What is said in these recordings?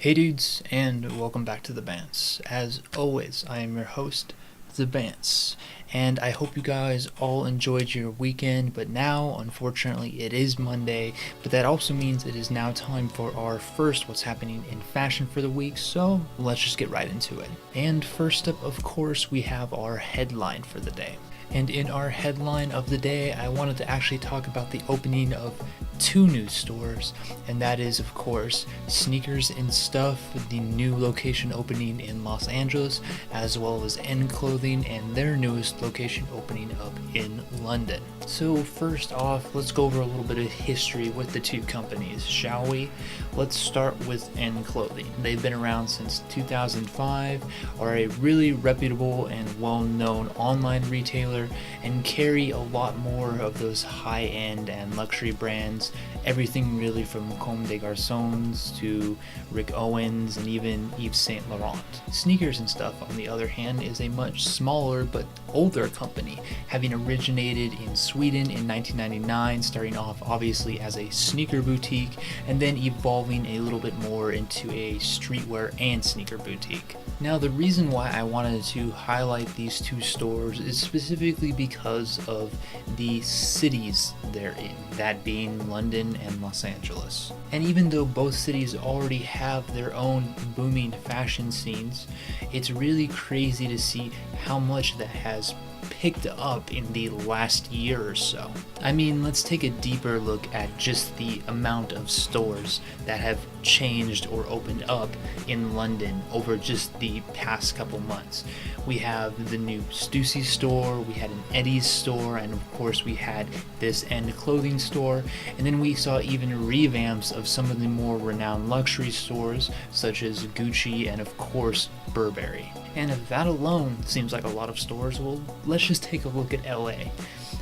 Hey dudes, and welcome back to The Bants. As always, I am your host, The Bants, and I hope you guys all enjoyed your weekend, but now, unfortunately, it is Monday, but that also means it is now time for our first What's Happening in Fashion for the week, so let's just get right into it. And first up, of course, we have our headline for the day. And in our headline of the day, I wanted to actually talk about the opening of two new stores, and that is, of course, Sneakersnstuff, the new location opening in Los Angeles, as well as End Clothing and their newest location opening up in London. So first off, let's go over a little bit of history with the two companies, shall we? Let's start with End Clothing. They've been around since 2005, are a really reputable and well-known online retailer, and carry a lot more of those high-end and luxury brands, everything really from Comme des Garçons to Rick Owens and even Yves Saint Laurent. Sneakersnstuff, on the other hand, is a much smaller but older company, having originated in Sweden in 1999, starting off obviously as a sneaker boutique and then evolving a little bit more into a streetwear and sneaker boutique. Now, the reason why I wanted to highlight these two stores is specifically because of the cities they're in, that being London and Los Angeles. And even though both cities already have their own booming fashion scenes, it's really crazy to see how much that has picked up in the last year or so. I mean, let's take a deeper look at just the amount of stores that have changed or opened up in London over just the past couple months. We have the new Stussy store, we had an Eddie's store, and of course we had this End Clothing store, and then we saw even revamps of some of the more renowned luxury stores such as Gucci and of course Burberry. And if that alone seems like a lot of stores, well, let's just take a look at LA.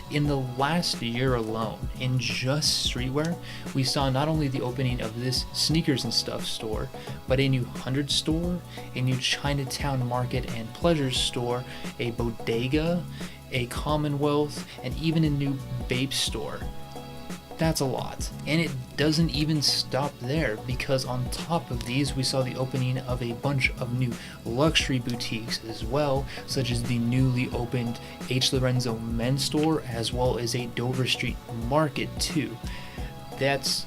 In the last year alone, in just streetwear, we saw not only the opening of this Sneakersnstuff store, but a new 100 store, a new Chinatown Market and Pleasures store, a Bodega, a Commonwealth, and even a new Bape store. That's a lot. And it doesn't even stop there, because on top of these we saw the opening of a bunch of new luxury boutiques as well, such as the newly opened H. Lorenzo men's store, as well as a Dover Street Market too. That's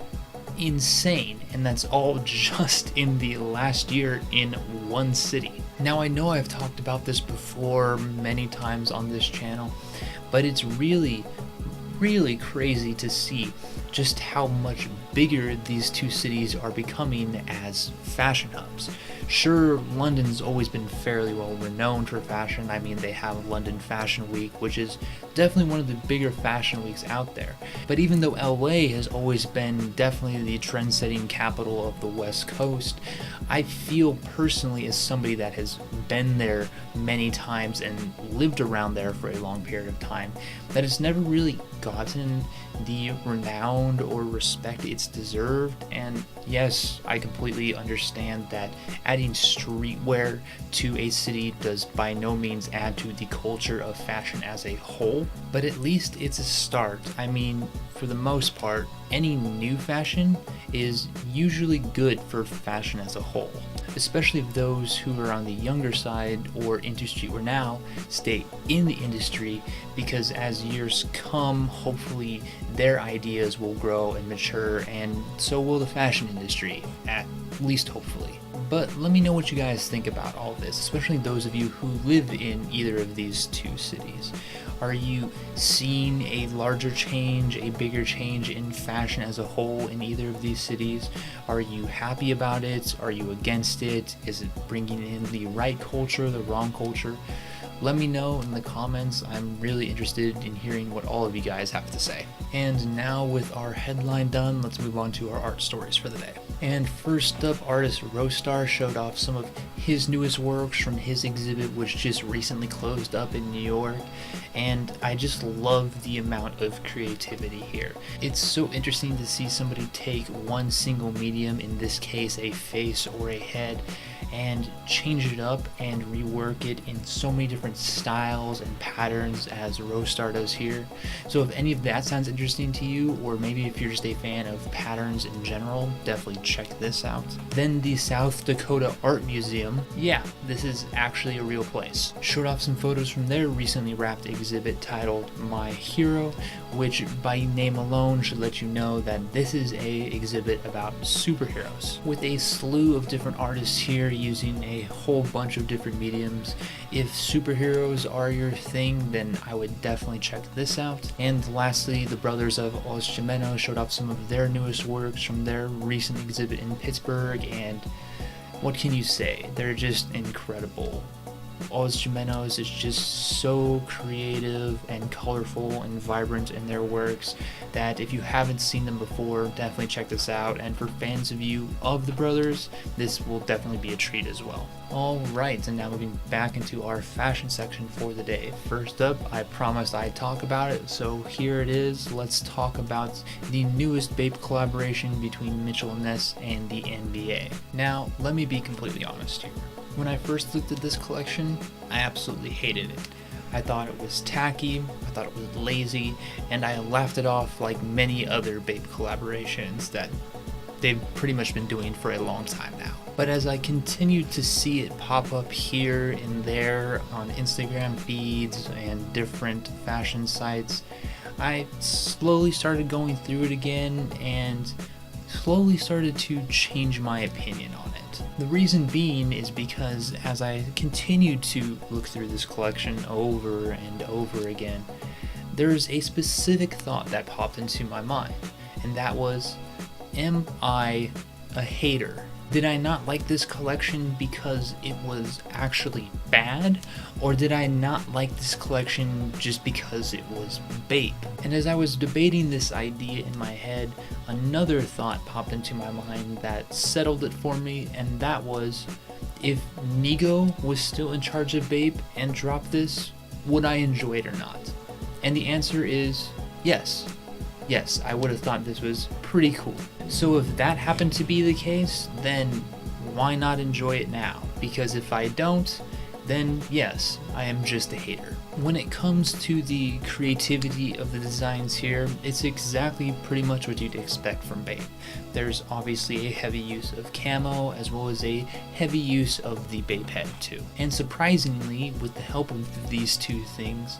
insane, and that's all just in the last year in one city. Now, I know I've talked about this before many times on this channel, but it's really crazy to see just how much bigger these two cities are becoming as fashion hubs. Sure, London's always been fairly well renowned for fashion. I mean, they have London Fashion Week, which is definitely one of the bigger fashion weeks out there. But even though LA has always been definitely the trend-setting capital of the West Coast, I feel personally, as somebody that has been there many times and lived around there for a long period of time, that it's never really gotten the renown or respect it's deserved. And yes, I completely understand that adding streetwear to a city does by no means add to the culture of fashion as a whole, but at least it's a start. I mean, for the most part, any new fashion is usually good for fashion as a whole, especially if those who are on the younger side or into streetwear now stay in the industry, because as years come, hopefully their ideas will grow and mature, and so will the fashion industry, at least hopefully. But let me know what you guys think about all this, especially those of you who live in either of these two cities. Are you seeing a larger change, a bigger change in fashion as a whole in either of these cities? Are you happy about it? Are you against it? Is it bringing in the right culture, the wrong culture? Let me know in the comments. I'm really interested in hearing what all of you guys have to say. And now, with our headline done, let's move on to our art stories for the day. And first up, artist Rostarr showed off some of his newest works from his exhibit, which just recently closed up in New York, and I just love the amount of creativity here. It's so interesting to see somebody take one single medium, in this case a face or a head, and change it up and rework it in so many different styles and patterns as Rostarr does here. So if any of that sounds interesting to you, or maybe if you're just a fan of patterns in general, definitely check this out. Then the South Dakota Art Museum, yeah, this is actually a real place. Showed off some photos from their recently wrapped exhibit titled My Hero, which by name alone should let you know that this is a exhibit about superheroes, with a slew of different artists here using a whole bunch of different mediums. If superheroes are your thing, then I would definitely check this out. And lastly, the brothers of Gemeos showed off some of their newest works from their recent exhibit in Pittsburgh, and what can you say? They're just incredible. Gemeos is just so creative and colorful and vibrant in their works that if you haven't seen them before, definitely check this out. And for fans of you of the brothers, this will definitely be a treat as well. Alright, and now moving back into our fashion section for the day. First up, I promised I'd talk about it, so here it is. Let's talk about the newest Bape collaboration between Mitchell Ness and the NBA. Now, let me be completely honest here. When I first looked at this collection, I absolutely hated it. I thought it was tacky, I thought it was lazy, and I laughed it off like many other Bape collaborations that they've pretty much been doing for a long time now. But as I continued to see it pop up here and there on Instagram feeds and different fashion sites, I slowly started going through it again and slowly started to change my opinion on it. The reason being is because as I continued to look through this collection over and over again, there's a specific thought that popped into my mind, and that was, am I a hater? Did I not like this collection because it was actually bad? Or did I not like this collection just because it was Bape? And as I was debating this idea in my head, another thought popped into my mind that settled it for me, and that was, if Nigo was still in charge of Bape and dropped this, would I enjoy it or not? And the answer is yes. Yes, I would have thought this was pretty cool. So if that happened to be the case, then why not enjoy it now? Because if I don't, then yes, I am just a hater. When it comes to the creativity of the designs here, it's exactly pretty much what you'd expect from Bape. There's obviously a heavy use of camo as well as a heavy use of the Bape head too. And surprisingly, with the help of these two things,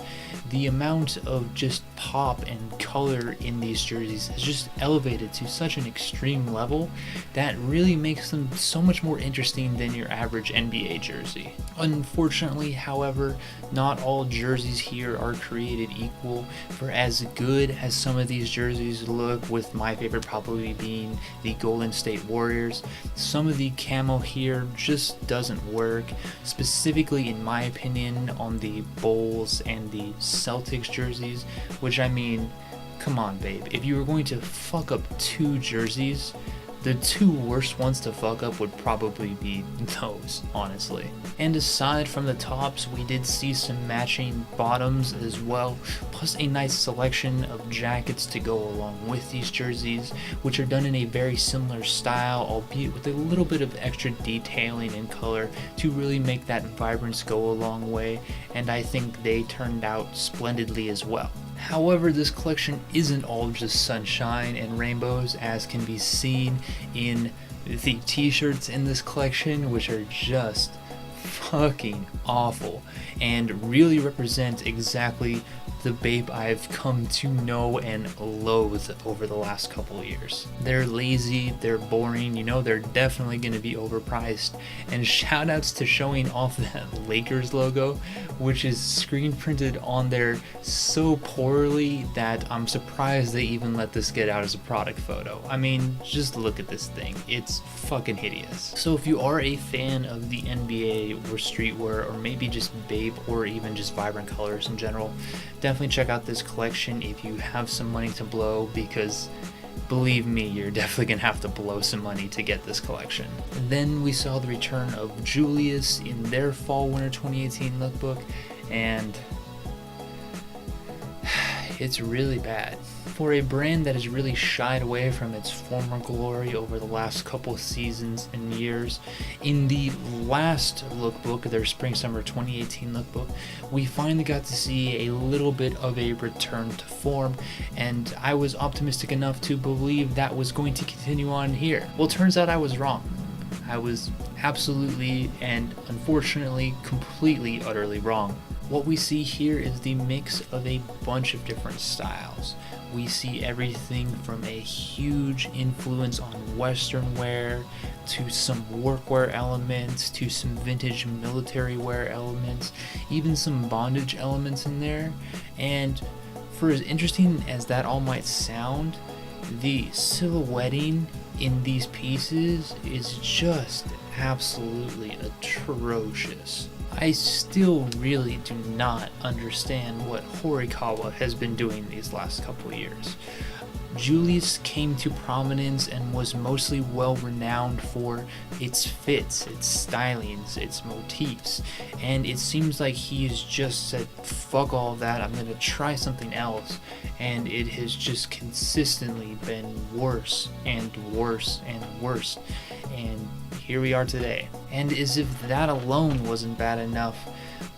the amount of just pop and color in these jerseys has just elevated to such an extreme level that really makes them so much more interesting than your average NBA jersey. Unfortunately, however, not all jerseys here are created equal. For as good as some of these jerseys look, with my favorite probably being the Golden State Warriors, some of the camo here just doesn't work, specifically in my opinion on the Bulls and the Celtics jerseys, which I mean, come on Bape, if you were going to fuck up two jerseys, the two worst ones to fuck up would probably be those, honestly. And aside from the tops, we did see some matching bottoms as well, plus a nice selection of jackets to go along with these jerseys, which are done in a very similar style, albeit with a little bit of extra detailing and color to really make that vibrance go a long way, and I think they turned out splendidly as well. However, this collection isn't all just sunshine and rainbows, as can be seen in the t-shirts in this collection, which are just fucking awful and really represent exactly the Bape I've come to know and loathe over the last couple of years. They're lazy, they're boring, you know they're definitely going to be overpriced, and shoutouts to showing off that Lakers logo, which is screen printed on there so poorly that I'm surprised they even let this get out as a product photo. I mean, just look at this thing, it's fucking hideous. So if you are a fan of the NBA or streetwear, or maybe just Bape, or even just vibrant colors in general, definitely check out this collection if you have some money to blow, because believe me, you're definitely gonna have to blow some money to get this collection. And then we saw the return of Julius in their fall winter 2018 lookbook, and it's really bad. For a brand that has really shied away from its former glory over the last couple seasons and years, in the last lookbook, their Spring-Summer 2018 lookbook, we finally got to see a little bit of a return to form, and I was optimistic enough to believe that was going to continue on here. Well, it turns out I was wrong. I was absolutely and unfortunately completely, utterly wrong. What we see here is the mix of a bunch of different styles. We see everything from a huge influence on Western wear, to some workwear elements, to some vintage military wear elements, even some bondage elements in there. And for as interesting as that all might sound, the silhouetting in these pieces is just absolutely atrocious. I still really do not understand what Horikawa has been doing these last couple years. Julius came to prominence and was mostly well renowned for its fits, its stylings, its motifs, and it seems like he's just said, fuck all of that, I'm gonna try something else, and it has just consistently been worse and worse and worse, and here we are today. And as if that alone wasn't bad enough,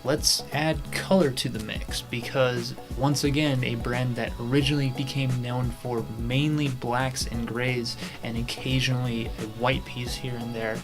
let's add color to the mix, because once again, a brand that originally became known for mainly blacks and grays and occasionally a white piece here and there,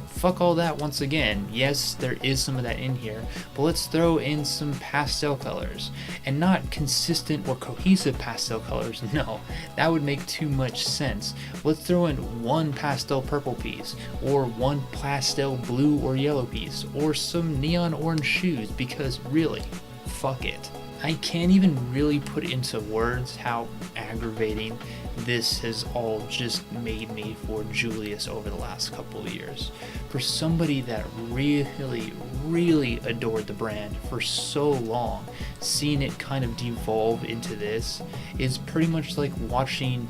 fuck all that once again. Yes, there is some of that in here, but let's throw in some pastel colors, and not consistent or cohesive pastel colors, no, that would make too much sense. Let's throw in one pastel purple piece, or one pastel blue or yellow piece, or some neon orange shoes, because really, fuck it. I can't even really put into words how aggravating this has all just made me for Julius over the last couple of years. For somebody that really, really adored the brand for so long, seeing it kind of devolve into this is pretty much like watching,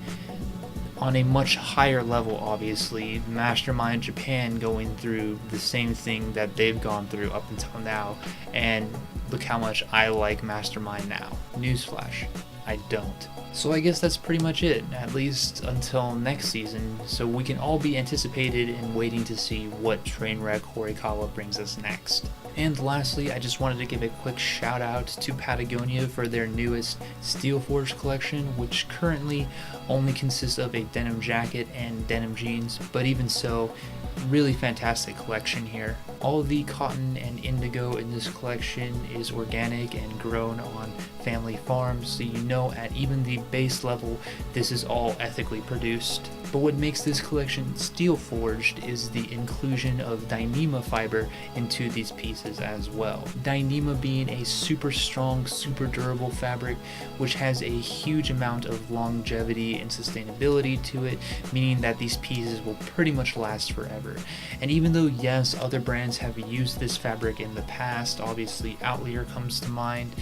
on a much higher level obviously, Mastermind Japan going through the same thing that they've gone through up until now, and look how much I like Mastermind now. Newsflash, I don't. So I guess that's pretty much it, at least until next season, so we can all be anticipated and waiting to see what Trainwreck Horikawa brings us next. And lastly, I just wanted to give a quick shout out to Patagonia for their newest Steel Forge collection, which currently only consists of a denim jacket and denim jeans, but even so, really fantastic collection here. All the cotton and indigo in this collection is organic and grown on family farms, so you know at even the base level this is all ethically produced. But what makes this collection steel forged is the inclusion of Dyneema fiber into these pieces as well. Dyneema being a super strong, super durable fabric which has a huge amount of longevity and sustainability to it, meaning that these pieces will pretty much last forever. And even though yes, other brands have used this fabric in the past, obviously Outlier comes to mind,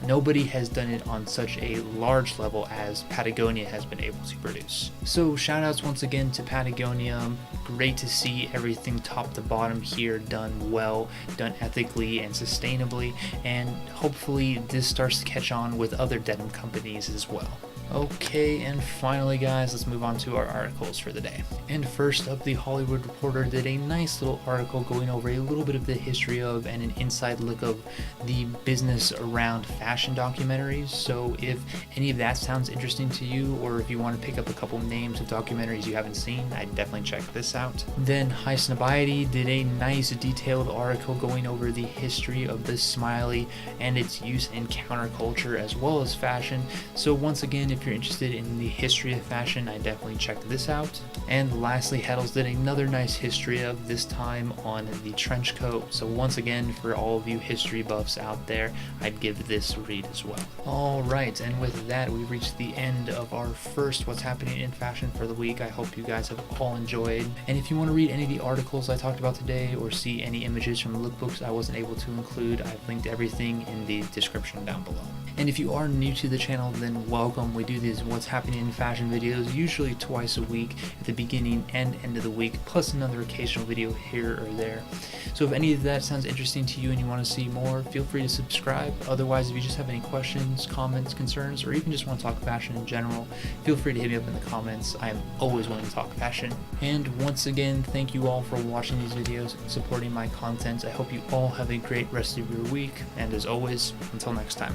nobody has done it on such a large level as Patagonia has been able to produce. So shout outs once again to Patagonia. Great to see everything top to bottom here done well, done ethically and sustainably, and hopefully this starts to catch on with other denim companies as well. Okay, and finally guys, let's move on to our articles for the day. And first up, The Hollywood Reporter did a nice little article going over a little bit of the history of and an inside look of the business around fashion documentaries. So if any of that sounds interesting to you, or if you want to pick up a couple names of documentaries you haven't seen, I'd definitely check this out. Then High Snobiety did a nice detailed article going over the history of the smiley and its use in counterculture as well as fashion. So once again, if you're interested in the history of fashion, I definitely check this out. And lastly, Heddles did another nice history of, this time on the trench coat. So once again, for all of you history buffs out there, I'd give this a read as well. Alright, and with that, we've reached the end of our first What's Happening in Fashion for the week. I hope you guys have all enjoyed. And if you want to read any of the articles I talked about today, or see any images from lookbooks I wasn't able to include, I've linked everything in the description down below. And if you are new to the channel, then welcome. We do these what's happening in fashion videos usually twice a week at the beginning and end of the week, plus another occasional video here or there. So if any of that sounds interesting to you and you want to see more, feel free to subscribe. Otherwise, if you just have any questions, comments, concerns, or even just want to talk fashion in general, feel free to hit me up in the comments. I am always willing to talk fashion. And once again, thank you all for watching these videos and supporting my content. I hope you all have a great rest of your week, and as always, until next time.